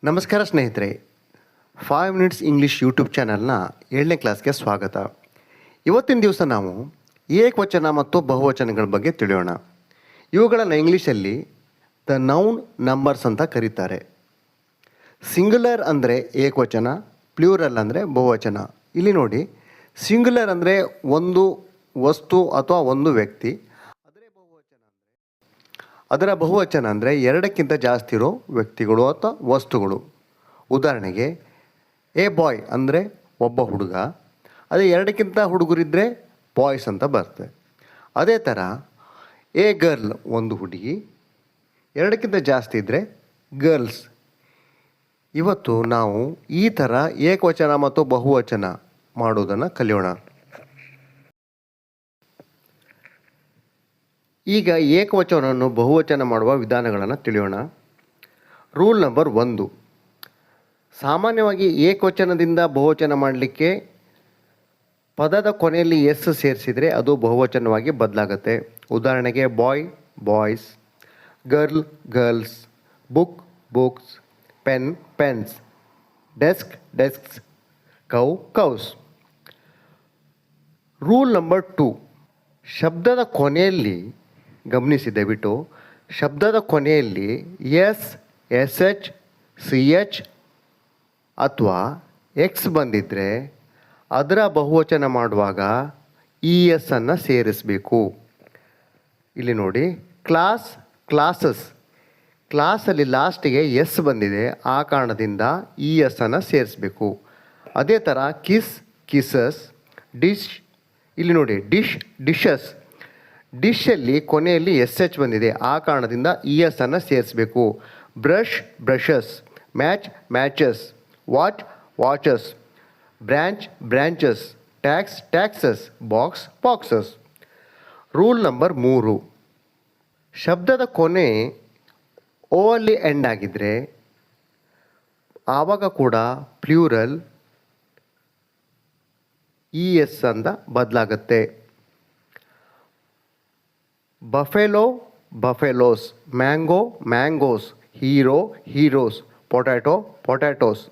ನಮಸ್ಕಾರ ಸ್ನೇಹಿತರೆ, 5 minutes English YouTube ಚಾನಲ್ನ 7ನೇ ಕ್ಲಾಸ್ಗೆ ಸ್ವಾಗತ. ಇವತ್ತಿನ ದಿವಸ ನಾವು ಏಕವಚನ ಮತ್ತು ಬಹುವಚನಗಳ ಬಗ್ಗೆ ತಿಳಿಯೋಣ. ಇವುಗಳನ್ನು ಇಂಗ್ಲೀಷಲ್ಲಿ ದ ನೌನ್ ನಂಬರ್ಸ್ ಅಂತ ಕರೀತಾರೆ. ಸಿಂಗ್ಯುಲರ್ ಅಂದರೆ ಏಕವಚನ, ಪ್ಲೂರಲ್ ಅಂದರೆ ಬಹುವಚನ. ಇಲ್ಲಿ ನೋಡಿ, ಸಿಂಗ್ಯುಲರ್ ಅಂದರೆ ಒಂದು ವಸ್ತು ಅಥವಾ ಒಂದು ವ್ಯಕ್ತಿ. ಅದರ ಬಹುವಚನ ಅಂದರೆ ಎರಡಕ್ಕಿಂತ ಜಾಸ್ತಿ ಇರೋ ವ್ಯಕ್ತಿಗಳು ಅಥವಾ ವಸ್ತುಗಳು. ಉದಾಹರಣೆಗೆ ಎ ಬಾಯ್ ಅಂದರೆ ಒಬ್ಬ ಹುಡುಗ, ಅದೇ ಎರಡಕ್ಕಿಂತ ಹುಡುಗರಿದ್ದರೆ ಬಾಯ್ಸ್ ಅಂತ ಬರ್ತದೆ. ಅದೇ ಥರ ಎ ಗರ್ಲ್ ಒಂದು ಹುಡುಗಿ, ಎರಡಕ್ಕಿಂತ ಜಾಸ್ತಿ ಇದ್ದರೆ ಗರ್ಲ್ಸ್. ಇವತ್ತು ನಾವು ಈ ಥರ ಏಕವಚನ ಮತ್ತು ಬಹುವಚನ ಮಾಡೋದನ್ನು ಕಲಿಯೋಣ. ಈಗ ಏಕವಚನವನ್ನು ಬಹುವಚನ ಮಾಡುವ ವಿಧಾನಗಳನ್ನು ತಿಳಿಯೋಣ. Rule number 1. ಸಾಮಾನ್ಯವಾಗಿ ಏಕವಚನದಿಂದ ಬಹುವಚನ ಮಾಡಲಿಕ್ಕೆ ಪದದ ಕೊನೆಯಲ್ಲಿ ಎಸ್ ಸೇರಿಸಿದರೆ ಅದು ಬಹುವಚನವಾಗಿ ಬದಲಾಗುತ್ತೆ. ಉದಾಹರಣೆಗೆ boy boys, girl girls, book books, pen pens, desk desks, cow cows. Rule number 2. ಶಬ್ದದ ಕೊನೆಯಲ್ಲಿ ಗಮನಿಸಿ ದಯವಿಟ್ಟು, ಶಬ್ದದ ಕೊನೆಯಲ್ಲಿ S, S H, C H ಅಥವಾ ಎಕ್ಸ್ ಬಂದಿದ್ದರೆ ಅದರ ಬಹುವಚನ ಮಾಡುವಾಗ ಇ ಎಸ್ ಅನ್ನು ಸೇರಿಸಬೇಕು. ಇಲ್ಲಿ ನೋಡಿ, ಕ್ಲಾಸ್ ಕ್ಲಾಸಸ್, ಕ್ಲಾಸಲ್ಲಿ ಲಾಸ್ಟಿಗೆ ಎಸ್ ಬಂದಿದೆ, ಆ ಕಾರಣದಿಂದ ಇ ಎಸ್ ಅನ್ನು ಸೇರಿಸಬೇಕು. ಅದೇ ಥರ ಕಿಸ್ ಕಿಸಸ್, ಡಿಶ್, ಇಲ್ಲಿ ನೋಡಿ ಡಿಶ್ ಡಿಶಸ್, ಡಿಶಲ್ಲಿ ಕೊನೆಯಲ್ಲಿ ಎಸ್ ಎಚ್ ಬಂದಿದೆ, ಆ ಕಾರಣದಿಂದ ಇ ಎಸ್ ಅನ್ನು ಸೇರಿಸಬೇಕು. Brush brushes, match matches, watch watches, branch branches, tax taxes, box boxes. Rule number 3. ಶಬ್ದದ ಕೊನೆ ಓ ಅಲ್ಲಿ ಎಂಡ್ ಆಗಿದ್ದರೆ ಆವಾಗ ಕೂಡ ಪ್ಲೂರಲ್ ಇ ಎಸ್ ಅಂತ ಬದಲಾಗುತ್ತೆ. Buffalo buffaloes, mango mangoes, hero heroes, potato potatoes,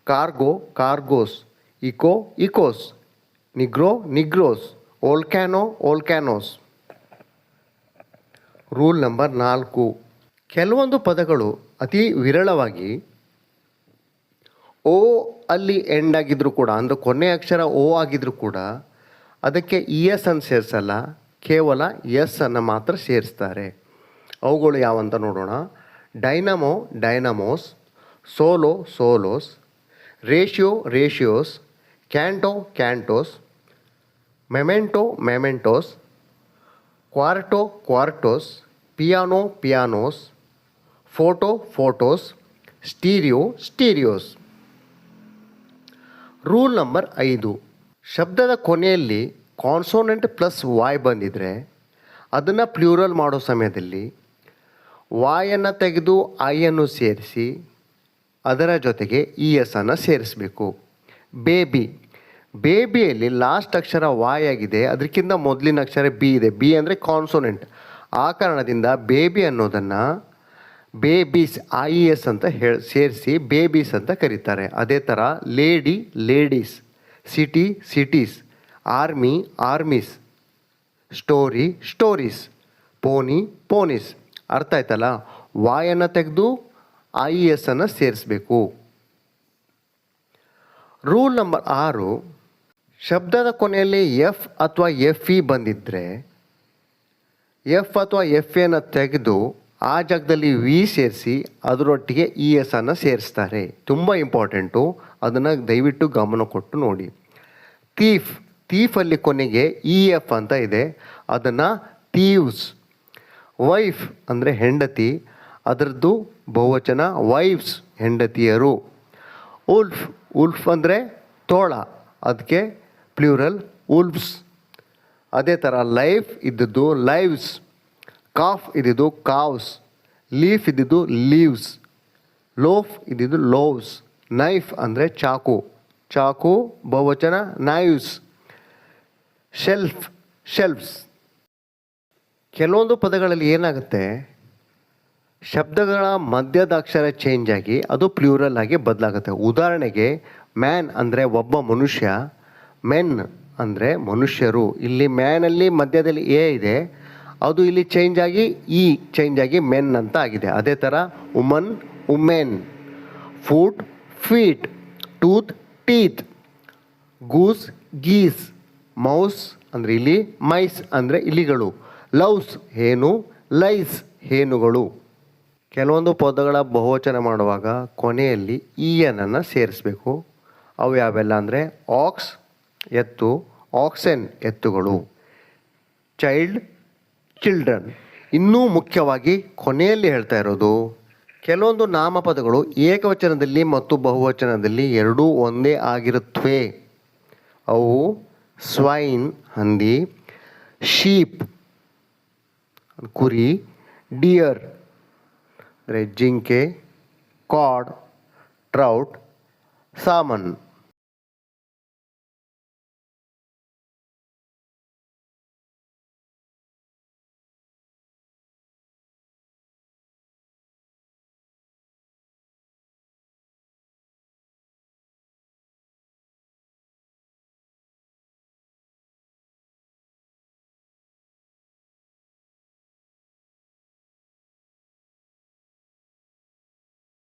cargo cargoes, echo echoes, negro negroes, volcano volcanoes. Rule number 4. ಕೆಲವೊಂದು ಪದಗಳು ಅತಿ ವಿರಳವಾಗಿ ಓ ಅಲ್ಲಿ ಎಂಡ್ ಆಗಿದ್ರೂ ಕೂಡ, ಅಂದರೆ ಕೊನೆಯ ಅಕ್ಷರ ಓ ಆಗಿದ್ರೂ ಕೂಡ ಅದಕ್ಕೆ ಇ ಎಸ್ ಅನ್ನು ಸೇರಿಸಲ್ಲ, ಕೇವಲ ಎಸ್ ಅನ್ನು ಮಾತ್ರ ಸೇರಿಸ್ತಾರೆ. ಅವುಗಳು ಯಾವಂತ ನೋಡೋಣ. Dynamo dynamos, solo solos, ratio ratios, canto cantos, memento mementos, quarto quartos, piano pianos, photo photos, stereo stereos. Rule number 5. ಶಬ್ದದ ಕೊನೆಯಲ್ಲಿ ಕಾನ್ಸೋನೆಂಟ್ ಪ್ಲಸ್ ವಾಯ್ ಬಂದಿದ್ದರೆ ಅದನ್ನು ಪ್ಲೂರಲ್ ಮಾಡೋ ಸಮಯದಲ್ಲಿ ವಾಯನ್ನು ತೆಗೆದು ಐಯನ್ನು ಸೇರಿಸಿ ಅದರ ಜೊತೆಗೆ ಇ ಎಸ್ ಅನ್ನು ಸೇರಿಸಬೇಕು. ಬೇಬಿ, ಬೇಬಿಯಲ್ಲಿ ಲಾಸ್ಟ್ ಅಕ್ಷರ ವಾಯ್ ಆಗಿದೆ, ಅದಕ್ಕಿಂತ ಮೊದಲಿನ ಅಕ್ಷರ ಬಿ ಇದೆ. ಬಿ ಅಂದರೆ ಕಾನ್ಸೋನೆಂಟ್, ಆ ಕಾರಣದಿಂದ ಬೇಬಿ ಅನ್ನೋದನ್ನು ಬೇಬೀಸ್ ಐ ಇ ಎಸ್ ಅಂತ ಸೇರಿಸಿ ಬೇಬೀಸ್ ಅಂತ ಕರೀತಾರೆ. ಅದೇ ಥರ lady ladies, city cities, army armies, story stories, pony ponies. ಅರ್ಥ ಆಯ್ತಲ್ಲ? ವಾಯನ್ನು ತೆಗೆದು ಐ ಇ ಎಸ್ ಅನ್ನು ಸೇರಿಸಬೇಕು. Rule number 6. ಶಬ್ದದ ಕೊನೆಯಲ್ಲಿ ಎಫ್ ಅಥವಾ ಎಫ್ ಇ ಬಂದಿದ್ದರೆ ಎಫ್ ಅಥವಾ ಎಫ್ ಎನ ತೆಗೆದು ಆ ಜಾಗದಲ್ಲಿ ವಿ ಸೇರಿಸಿ ಅದರೊಟ್ಟಿಗೆ ಇ ಎಸ್ ಅನ್ನು ಸೇರಿಸ್ತಾರೆ. ತುಂಬ ಇಂಪಾರ್ಟೆಂಟು, ಅದನ್ನು ದಯವಿಟ್ಟು ಗಮನ ಕೊಟ್ಟು ನೋಡಿ. ಥೀಫ್, ಥೀಫಲ್ಲಿ ಕೊನೆಗೆ ಇ ಎಫ್ ಅಂತ ಇದೆ, ಅದನ್ನು ಥೀವ್ಸ್. ವೈಫ್ ಅಂದರೆ ಹೆಂಡತಿ, ಅದರದ್ದು ಬಹುವಚನ ವೈಫ್ಸ್, ಹೆಂಡತಿಯರು. ಉಲ್ಫ್, ಉಲ್ಫ್ ಅಂದರೆ ತೋಳ, ಅದಕ್ಕೆ ಪ್ಲೂರಲ್ ಉಲ್ಫ್ಸ್. ಅದೇ ಥರ ಲೈಫ್ ಇದ್ದದ್ದು ಲೈವ್ಸ್, ಕಾಫ್ ಇದ್ದಿದ್ದು ಕಾವ್ಸ್, ಲೀಫ್ ಇದ್ದಿದ್ದು ಲೀವ್ಸ್, ಲೋಫ್ ಇದ್ದಿದ್ದು ಲೋವ್ಸ್. ನೈಫ್ ಅಂದರೆ ಚಾಕು, ಚಾಕು ಬಹುವಚನ ನೈವ್ಸ್. Shelf shelves. ಕೆಲವೊಂದು ಪದಗಳಲ್ಲಿ ಏನಾಗುತ್ತೆ, ಶಬ್ದಗಳ ಮಧ್ಯದ ಅಕ್ಷರ ಚೇಂಜ್ ಆಗಿ ಅದು ಪ್ಲೂರಲ್ ಆಗಿ ಬದಲಾಗುತ್ತೆ. ಉದಾಹರಣೆಗೆ ಮ್ಯಾನ್ ಅಂದರೆ ಒಬ್ಬ ಮನುಷ್ಯ, ಮೆನ್ ಅಂದರೆ ಮನುಷ್ಯರು. ಇಲ್ಲಿ ಮ್ಯಾನಲ್ಲಿ ಮಧ್ಯದಲ್ಲಿ ಎ ಇದೆ, ಅದು ಇಲ್ಲಿ ಚೇಂಜ್ ಆಗಿ ಇ ಚೇಂಜ್ ಆಗಿ ಮೆನ್ ಅಂತ ಆಗಿದೆ. ಅದೇ ಥರ woman, women, foot, feet, tooth, teeth, goose, geese, mouse ಅಂದರೆ ಇಲ್ಲಿ, ಮೈಸ್ ಅಂದರೆ ಇಲಿಗಳು, ಲವ್ಸ್ ಹೇನು, ಲೈಸ್ ಹೇನುಗಳು. ಕೆಲವೊಂದು ಪದಗಳ ಬಹುವಚನ ಮಾಡುವಾಗ ಕೊನೆಯಲ್ಲಿ ಇಯನನ್ನು ಸೇರಿಸಬೇಕು. ಅವು ಯಾವೆಲ್ಲ ಅಂದರೆ ಆಕ್ಸ್ ಎತ್ತು, ಆಕ್ಸೆನ್ ಎತ್ತುಗಳು, ಚೈಲ್ಡ್ ಚಿಲ್ಡ್ರನ್. ಇನ್ನೂ ಮುಖ್ಯವಾಗಿ ಕೊನೆಯಲ್ಲಿ ಹೇಳ್ತಾ ಇರೋದು, ಕೆಲವೊಂದು ನಾಮಪದಗಳು ಏಕವಚನದಲ್ಲಿ ಮತ್ತು ಬಹುವಚನದಲ್ಲಿ ಎರಡೂ ಒಂದೇ ಆಗಿರುತ್ತವೆ. ಅವು ಸ್ವೈನ್ ಹಂದಿ, ಶೀಪ್ ಕುರಿ, ಡಿಯರ್ ಅಂದರೆ ಜಿಂಕೆ, ಕಾಡ್ ಟ್ರೌಟ್, ಸಾಮನ್